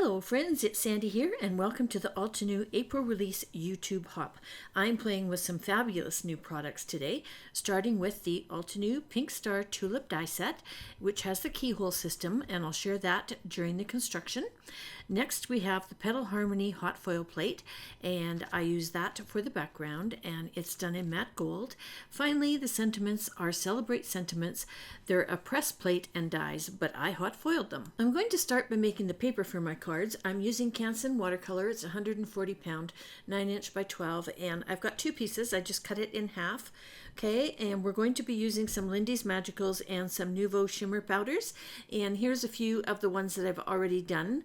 Hello friends, it's Sandy here and welcome to the Altenew April release YouTube hop. I'm playing with some fabulous new products today, starting with the Altenew Pink Star Tulip die set, which has the keyhole system, and I'll share that during the construction. Next we have the Petal Harmony hot foil plate, and I use that for the background, and it's done in matte gold. Finally, the sentiments are Celebrate Sentiments. They're a press plate and dies, but I hot foiled them. I'm going to start by making the paper for my cards. I'm using Canson Watercolor. It's 140 pound, 9 inch by 12, and I've got two pieces. I just cut it in half. Okay, and we're going to be using some Lindy's Magicals and some Nuvo Shimmer powders, and here's a few of the ones that I've already done.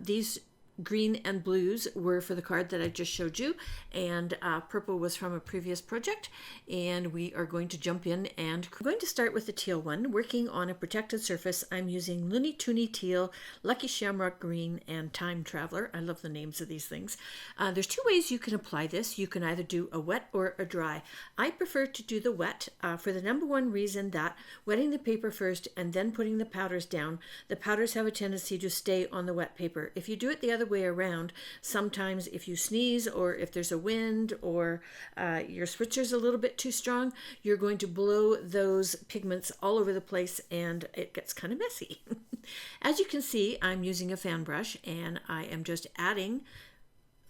These green and blues were for the card that I just showed you, and purple was from a previous project, and we are going to jump in, and I'm going to start with the teal one. Working on a protected surface, I'm using Looney Toony Teal, Lucky Shamrock Green, and Time Traveler. I love the names of these things. There's two ways you can apply this. You can either do a wet or a dry. I prefer to do the wet for the number one reason that wetting the paper first and then putting the powders down, the powders have a tendency to stay on the wet paper. If you do it the other way around, sometimes if you sneeze or if there's a wind or your spritzer's a little bit too strong, you're going to blow those pigments all over the place and it gets kind of messy. As you can see, I'm using a fan brush and I am just adding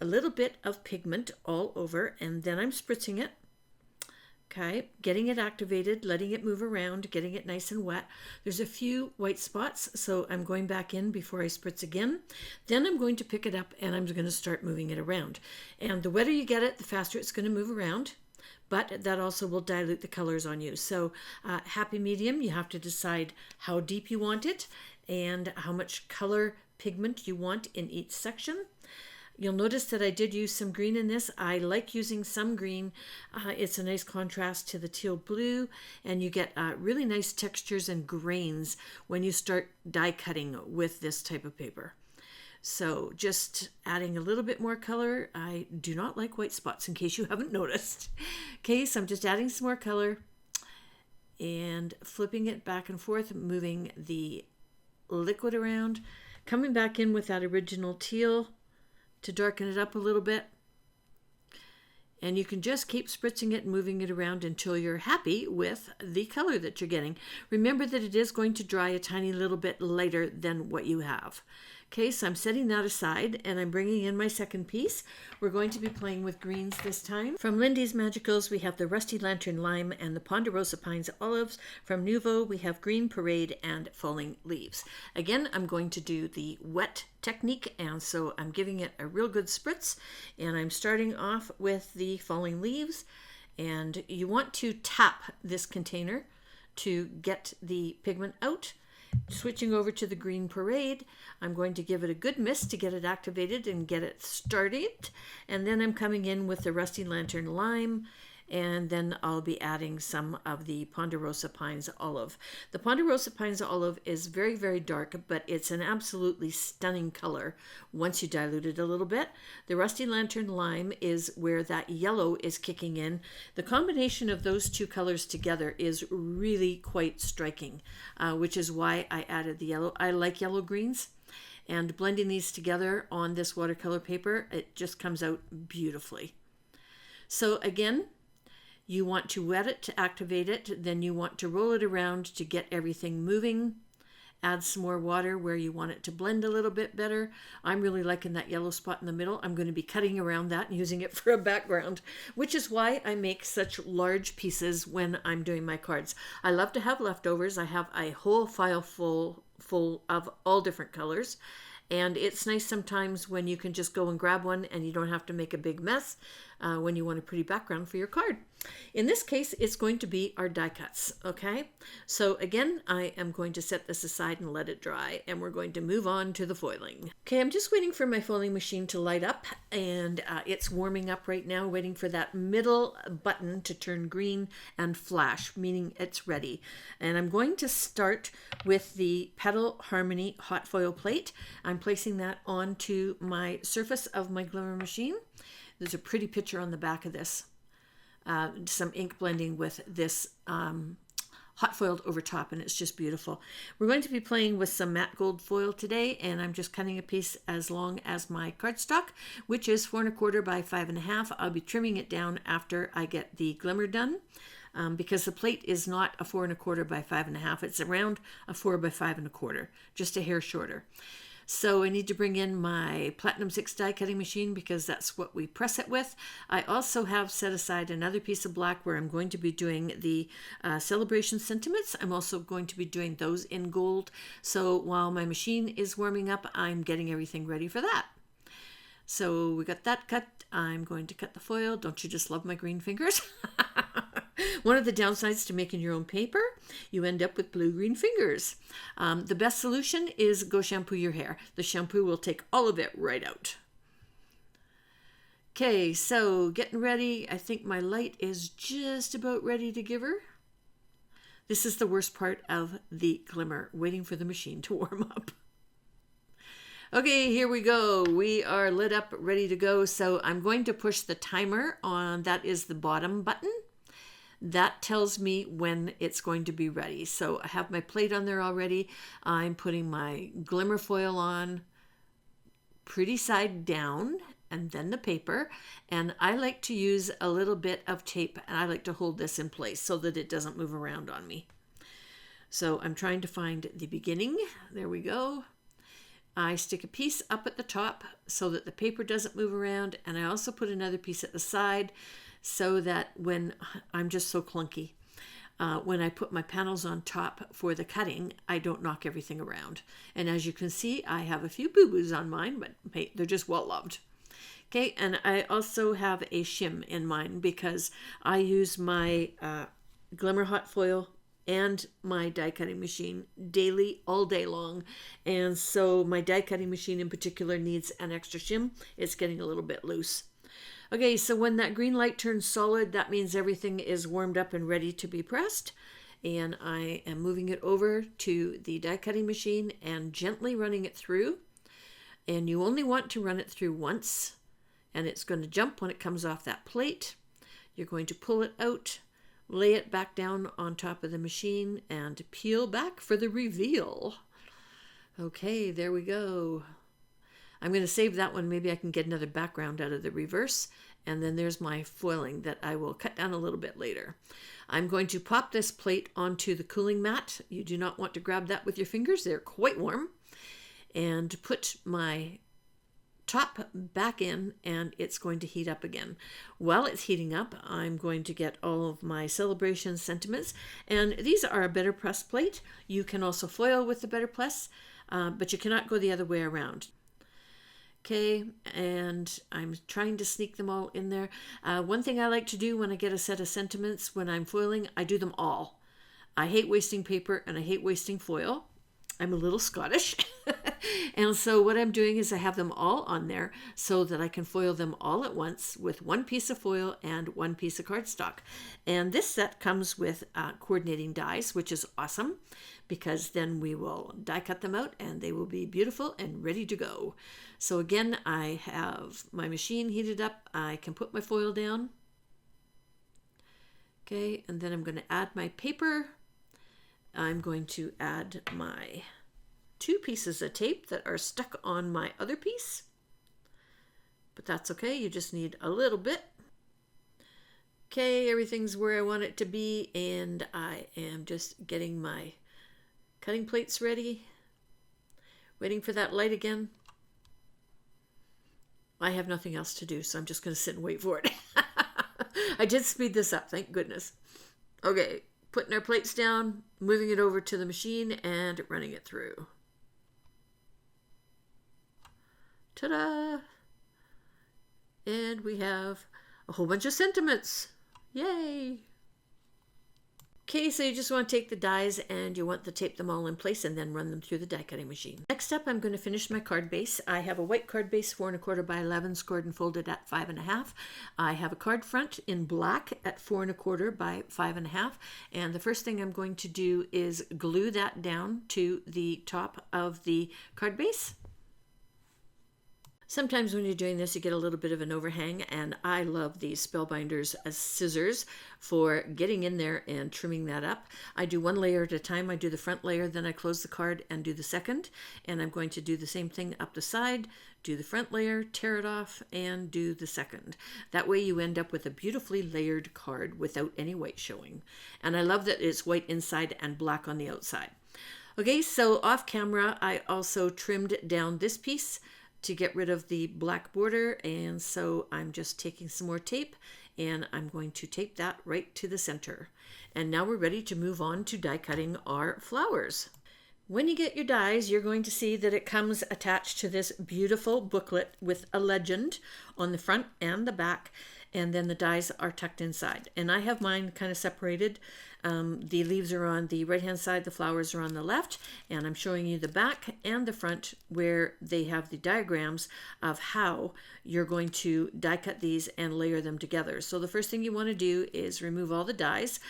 a little bit of pigment all over, and then I'm spritzing it. Okay, getting it activated, letting it move around, getting it nice and wet. There's a few white spots, so I'm going back in before I spritz again. Then I'm going to pick it up and I'm going to start moving it around. And the wetter you get it, the faster it's going to move around, but that also will dilute the colors on you. So happy medium, you have to decide how deep you want it and how much color pigment you want in each section. You'll notice that I did use some green in this. I like using some green. It's a nice contrast to the teal blue, and you get really nice textures and grains when you start die cutting with this type of paper. So just adding a little bit more color. I do not like white spots, in case you haven't noticed. Okay, so I'm just adding some more color and flipping it back and forth, moving the liquid around, coming back in with that original teal to darken it up a little bit, and you can just keep spritzing it and moving it around until you're happy with the color that you're getting. Remember that it is going to dry a tiny little bit lighter than what you have. Okay, so I'm setting that aside and I'm bringing in my second piece. We're going to be playing with greens this time. From Lindy's Magicals, we have the Rusty Lantern Lime and the Ponderosa Pines Olives. From Nuvo, we have Green Parade and Falling Leaves. Again, I'm going to do the wet technique, and so I'm giving it a real good spritz, and I'm starting off with the Falling Leaves, and you want to tap this container to get the pigment out. Switching over to the Green Parade, I'm going to give it a good mist to get it activated and get it started, and then I'm coming in with the Rusty Lantern Lime, and then I'll be adding some of the Ponderosa Pines Olive. The Ponderosa Pines Olive is very, very dark, but it's an absolutely stunning color once you dilute it a little bit. The Rusty Lantern Lime is where that yellow is kicking in. The combination of those two colors together is really quite striking, which is why I added the yellow. I like yellow greens, and blending these together on this watercolor paper, it just comes out beautifully. So again, you want to wet it to activate it, then you want to roll it around to get everything moving. Add some more water where you want it to blend a little bit better. I'm really liking that yellow spot in the middle. I'm going to be cutting around that and using it for a background, which is why I make such large pieces when I'm doing my cards. I love to have leftovers. I have a whole file full of all different colors. And it's nice sometimes when you can just go and grab one and you don't have to make a big mess when you want a pretty background for your card. In this case, it's going to be our die cuts, okay? So again, I am going to set this aside and let it dry, and we're going to move on to the foiling. Okay, I'm just waiting for my foiling machine to light up, and it's warming up right now, waiting for that middle button to turn green and flash, meaning it's ready. And I'm going to start with the Petal Harmony hot foil plate. I'm placing that onto my surface of my glimmer machine. There's a pretty picture on the back of this. Some ink blending with this hot foiled over top, and it's just beautiful. We're going to be playing with some matte gold foil today, and I'm just cutting a piece as long as my cardstock, which is 4 1/4 by 5 1/2. I'll be trimming it down after I get the glimmer done. Because the plate is not a 4 1/4 by 5 1/2. It's around a 4 by 5 1/4, just a hair shorter. So I need to bring in my Platinum 6 die cutting machine because that's what we press it with. I also have set aside another piece of black where I'm going to be doing the celebration sentiments. I'm also going to be doing those in gold. So while my machine is warming up, I'm getting everything ready for that. So we got that cut. I'm going to cut the foil. Don't you just love my green fingers? One of the downsides to making your own paper, you end up with blue-green fingers. The best solution is go shampoo your hair. The shampoo will take all of it right out. Okay, so getting ready. I think my light is just about ready to give her. This is the worst part of the glimmer, waiting for the machine to warm up. Okay, here we go. We are lit up, ready to go. So I'm going to push the timer on, that is the bottom button. That tells me when it's going to be ready. So I have my plate on there already. I'm putting my glimmer foil on pretty side down and then the paper. And I like to use a little bit of tape and I like to hold this in place so that it doesn't move around on me. So I'm trying to find the beginning. There we go. I stick a piece up at the top so that the paper doesn't move around. And I also put another piece at the side so that when I'm just so clunky, when I put my panels on top for the cutting, I don't knock everything around. And as you can see, I have a few boo-boos on mine, but hey, they're just well loved. Okay, and I also have a shim in mine because I use my Glimmer hot foil and my die cutting machine daily, all day long. And so my die cutting machine in particular needs an extra shim. It's getting a little bit loose. Okay, so when that green light turns solid, that means everything is warmed up and ready to be pressed. And I am moving it over to the die cutting machine and gently running it through. And you only want to run it through once, and it's going to jump when it comes off that plate. You're going to pull it out, lay it back down on top of the machine, and peel back for the reveal. Okay, there we go. I'm going to save that one. Maybe I can get another background out of the reverse. And then there's my foiling that I will cut down a little bit later. I'm going to pop this plate onto the cooling mat. You do not want to grab that with your fingers. They're quite warm. And put my top back in, and it's going to heat up again. While it's heating up, I'm going to get all of my celebration sentiments. And these are a better press plate. You can also foil with the better press, but you cannot go the other way around. Okay, and I'm trying to sneak them all in there. One thing I like to do when I get a set of sentiments when I'm foiling, I do them all. I hate wasting paper and I hate wasting foil. I'm a little Scottish. And so what I'm doing is I have them all on there so that I can foil them all at once with one piece of foil and one piece of cardstock. And this set comes with coordinating dies, which is awesome because then we will die cut them out and they will be beautiful and ready to go. So again, I have my machine heated up. I can put my foil down. Okay, and then I'm going to add my paper. I'm going to add my 2 pieces of tape that are stuck on my other piece. But that's okay, you just need a little bit. Okay, everything's where I want it to be, and I am just getting my cutting plates ready. Waiting for that light again. I have nothing else to do, so I'm just going to sit and wait for it. I did speed this up, thank goodness. Okay, putting our plates down, moving it over to the machine, and running it through. Ta-da! And we have a whole bunch of sentiments. Yay! Okay, so you just want to take the dies and you want to tape them all in place and then run them through the die cutting machine. Next up, I'm going to finish my card base. I have a white card base 4 1/4 by 11 scored and folded at 5 1/2. I have a card front in black at 4 1/4 by 5 1/2. And the first thing I'm going to do is glue that down to the top of the card base. Sometimes when you're doing this, you get a little bit of an overhang, and I love these Spellbinders as scissors for getting in there and trimming that up. I do one layer at a time. I do the front layer, then I close the card and do the second, and I'm going to do the same thing up the side, do the front layer, tear it off, and do the second. That way you end up with a beautifully layered card without any white showing. And I love that it's white inside and black on the outside. Okay, so off camera, I also trimmed down this piece to get rid of the black border, and so I'm just taking some more tape and I'm going to tape that right to the center. And now we're ready to move on to die cutting our flowers. When you get your dies, you're going to see that it comes attached to this beautiful booklet with a legend on the front and the back, and then the dies are tucked inside. And I have mine kind of separated. The leaves are on the right hand side, the flowers are on the left, and I'm showing you the back and the front where they have the diagrams of how you're going to die cut these and layer them together. So the first thing you want to do is remove all the dies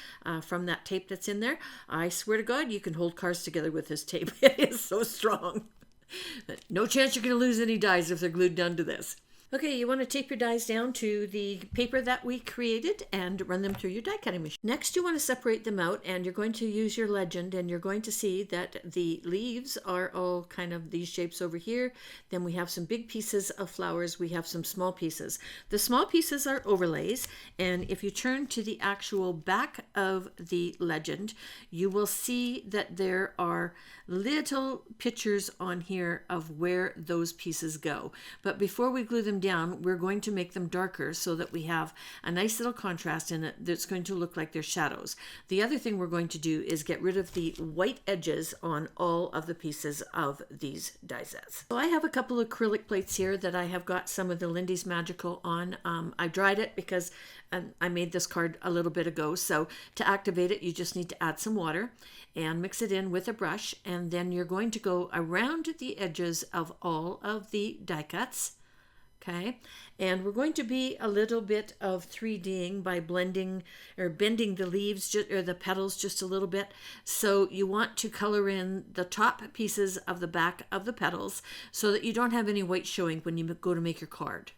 from that tape that's in there. I swear to God, you can hold cards together with this tape. It is so strong. No chance you're going to lose any dies if they're glued down to this. Okay, you want to tape your dies down to the paper that we created and run them through your die cutting machine. Next, you want to separate them out, and you're going to use your legend, and you're going to see that the leaves are all kind of these shapes over here. Then we have some big pieces of flowers. We have some small pieces. The small pieces are overlays, and if you turn to the actual back of the legend, you will see that there are little pictures on here of where those pieces go. But before we glue them down, we're going to make them darker so that we have a nice little contrast in it that's going to look like they're shadows. The other thing we're going to do is get rid of the white edges on all of the pieces of these die sets. So I have a couple of acrylic plates here that I have got some of the Lindy's Magical on. I dried it because I made this card a little bit ago. So to activate it, you just need to add some water and mix it in with a brush, and then you're going to go around the edges of all of the die cuts. Okay, and we're going to be a little bit of 3Ding by blending or bending the leaves or the petals just a little bit. So you want to color in the top pieces of the back of the petals so that you don't have any white showing when you go to make your card.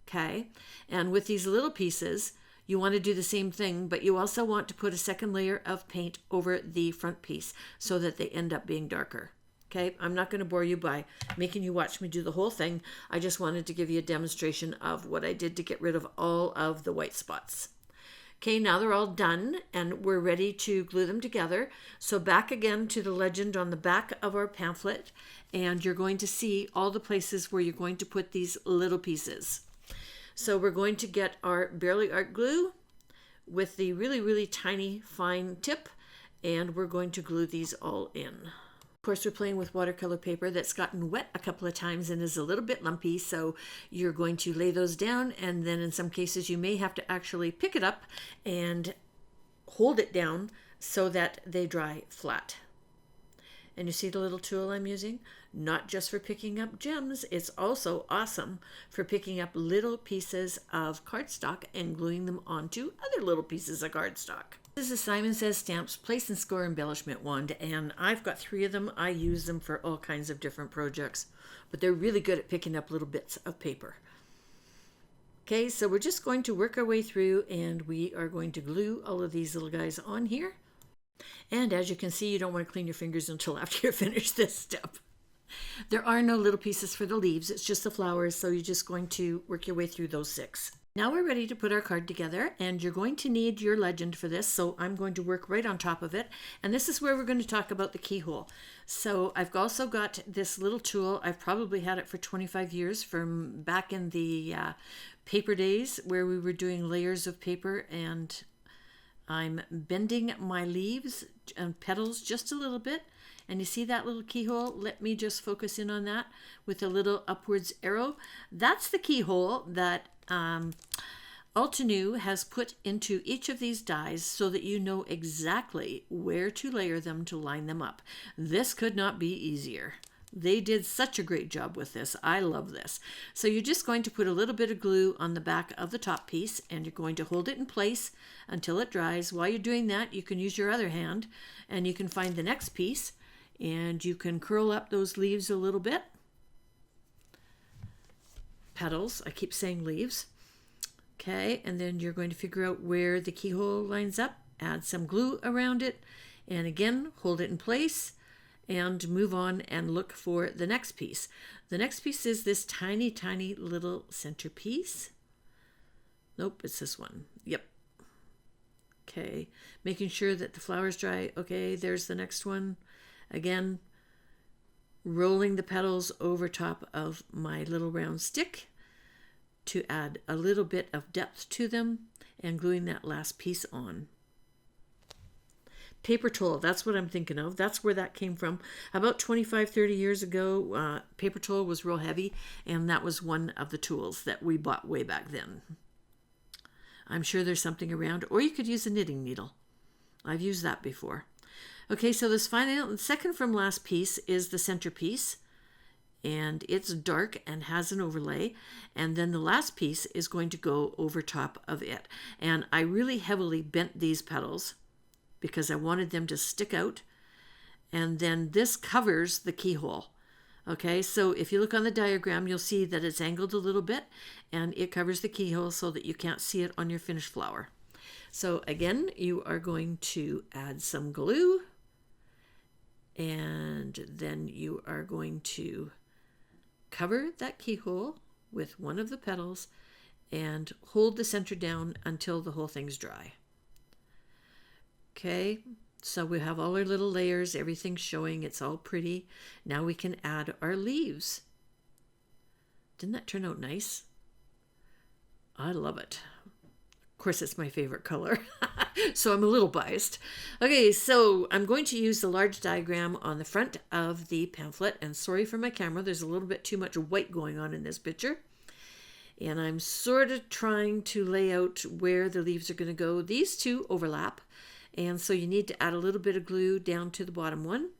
Okay, and with these little pieces, you want to do the same thing, but you also want to put a second layer of paint over the front piece so that they end up being darker. Okay, I'm not going to bore you by making you watch me do the whole thing. I just wanted to give you a demonstration of what I did to get rid of all of the white spots. Okay, now they're all done and we're ready to glue them together. So back again to the legend on the back of our pamphlet, and you're going to see all the places where you're going to put these little pieces. So we're going to get our Barely Art glue with the really, really tiny fine tip, and we're going to glue these all in. Of course, we're playing with watercolor paper that's gotten wet a couple of times and is a little bit lumpy, so you're going to lay those down, and then in some cases you may have to actually pick it up and hold it down so that they dry flat. And you see the little tool I'm using? Not just for picking up gems, it's also awesome for picking up little pieces of cardstock and gluing them onto other little pieces of cardstock. This is a Simon Says Stamps Place and Score Embellishment Wand, and I've got 3 of them. I use them for all kinds of different projects, but they're really good at picking up little bits of paper. Okay, so we're just going to work our way through, and we are going to glue all of these little guys on here. And as you can see, you don't want to clean your fingers until after you're finished this step. There are no little pieces for the leaves, it's just the flowers, so you're just going to work your way through those 6. Now we're ready to put our card together, and you're going to need your legend for this, so I'm going to work right on top of it. And this is where we're going to talk about the keyhole. So I've also got this little tool. I've probably had it for 25 years from back in the paper days where we were doing layers of paper, and I'm bending my leaves and petals just a little bit. And you see that little keyhole? Let me just focus in on that with a little upwards arrow. That's the keyhole that Altenew has put into each of these dies so that you know exactly where to layer them to line them up. This could not be easier. They did such a great job with this. I love this. So you're just going to put a little bit of glue on the back of the top piece, and you're going to hold it in place until it dries. While you're doing that, you can use your other hand and you can find the next piece, and you can curl up those leaves a little bit. petals. I keep saying leaves. Okay, and then you're going to figure out where the keyhole lines up, add some glue around it, and again, hold it in place and move on and look for the next piece. The next piece is this tiny, tiny little centerpiece. Nope, it's this one. Yep. Okay, making sure that the flower's dry. Okay, there's the next one. Again, rolling the petals over top of my little round stick to add a little bit of depth to them and gluing that last piece on. Paper towel, that's what I'm thinking of. That's where that came from. About 25-30 years ago, paper towel was real heavy, and that was one of the tools that we bought way back then. I'm sure there's something around, or you could use a knitting needle. I've used that before. Okay, so this final, second from last piece is the centerpiece, and it's dark and has an overlay, and then the last piece is going to go over top of it. And I really heavily bent these petals because I wanted them to stick out, and then this covers the keyhole. Okay, so if you look on the diagram, you'll see that it's angled a little bit, and it covers the keyhole so that you can't see it on your finished flower. So again, you are going to add some glue, and then you are going to cover that keyhole with one of the petals and hold the center down until the whole thing's dry. Okay, so we have all our little layers, everything's showing, it's all pretty. Now we can add our leaves. Didn't that turn out nice? I love it. Of course, it's my favorite color, so I'm a little biased. Okay, so I'm going to use the large diagram on the front of the pamphlet, and sorry for my camera, there's a little bit too much white going on in this picture. And I'm sort of trying to lay out where the leaves are going to go. These two overlap, and so you need to add a little bit of glue down to the bottom one,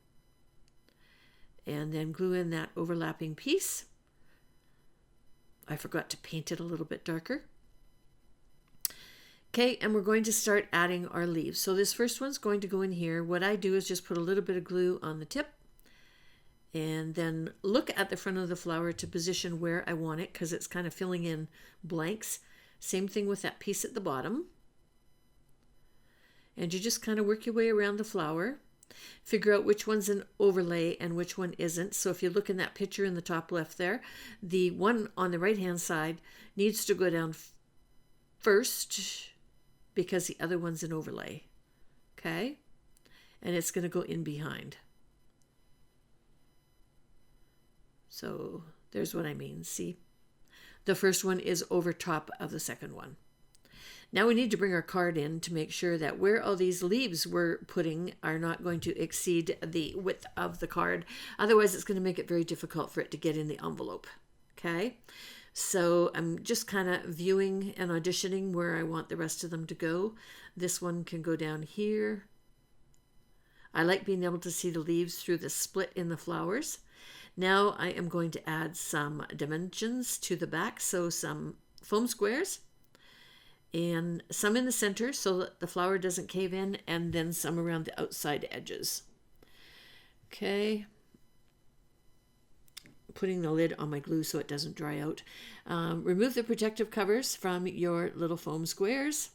and then glue in that overlapping piece. I forgot to paint it a little bit darker. Okay, and we're going to start adding our leaves. So this first one's going to go in here. What I do is just put a little bit of glue on the tip and then look at the front of the flower to position where I want it, because it's kind of filling in blanks. Same thing with that piece at the bottom. And you just kind of work your way around the flower. Figure out which one's an overlay and which one isn't. So if you look in that picture in the top left there, the one on the right hand side needs to go down first because the other one's an overlay. Okay? And it's going to go in behind. So there's what I mean. See? The first one is over top of the second one. Now we need to bring our card in to make sure that where all these leaves we're putting are not going to exceed the width of the card. Otherwise, it's going to make it very difficult for it to get in the envelope. Okay? So I'm just kind of viewing and auditioning where I want the rest of them to go. This one can go down here. I like being able to see the leaves through the split in the flowers. Now I am going to add some dimensions to the back, so some foam squares and some in the center so that the flower doesn't cave in, and then some around the outside edges. Okay. Putting the lid on my glue so it doesn't dry out. Remove the protective covers from your little foam squares.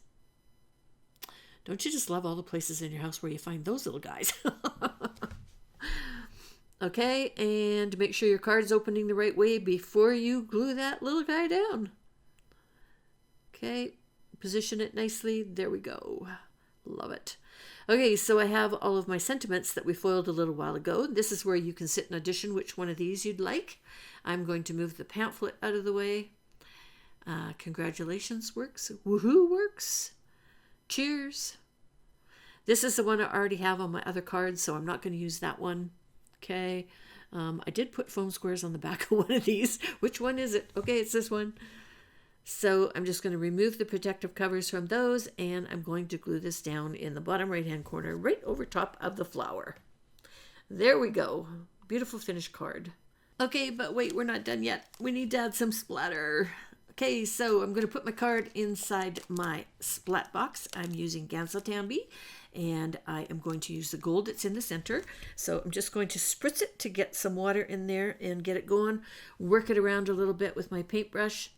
Don't you just love all the places in your house where you find those little guys? Okay, and make sure your card's opening the right way before you glue that little guy down. Okay, position it nicely. There we go. Love it. Okay, so I have all of my sentiments that we foiled a little while ago. This is where you can sit and audition which one of these you'd like. I'm going to move the pamphlet out of the way. Congratulations works. Woohoo works. Cheers. This is the one I already have on my other cards, so I'm not going to use that one. Okay. I did put foam squares on the back of one of these. Which one is it? Okay, it's this one. So I'm just going to remove the protective covers from those, and I'm going to glue this down in the bottom right hand corner right over top of the flower. There we go. Beautiful finished card. Okay, but wait, we're not done yet. We need to add some splatter. Okay, so I'm going to put my card inside my splat box. I'm using Gansotambi, and I am going to use the gold that's in the center. So I'm just going to spritz it to get some water in there and get it going. Work it around a little bit with my paintbrush.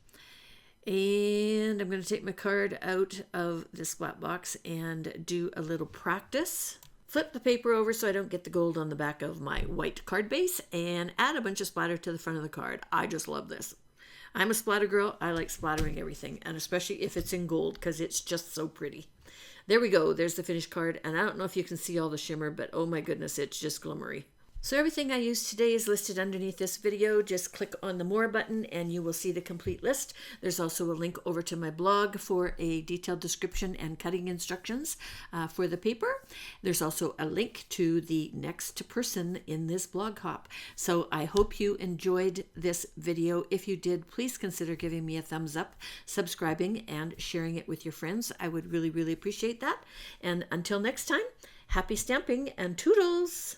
And I'm going to take my card out of the splat box and do a little practice. Flip the paper over so I don't get the gold on the back of my white card base, and add a bunch of splatter to the front of the card. I just love this. I'm a splatter girl. I like splattering everything, and especially if it's in gold because it's just so pretty. There we go. There's the finished card, and I don't know if you can see all the shimmer, but oh my goodness, it's just glimmery. So everything I used today is listed underneath this video. Just click on the More button and you will see the complete list. There's also a link over to my blog for a detailed description and cutting instructions for the paper. There's also a link to the next person in this blog hop. So I hope you enjoyed this video. If you did, please consider giving me a thumbs up, subscribing, and sharing it with your friends. I would really, really appreciate that. And until next time, happy stamping and toodles!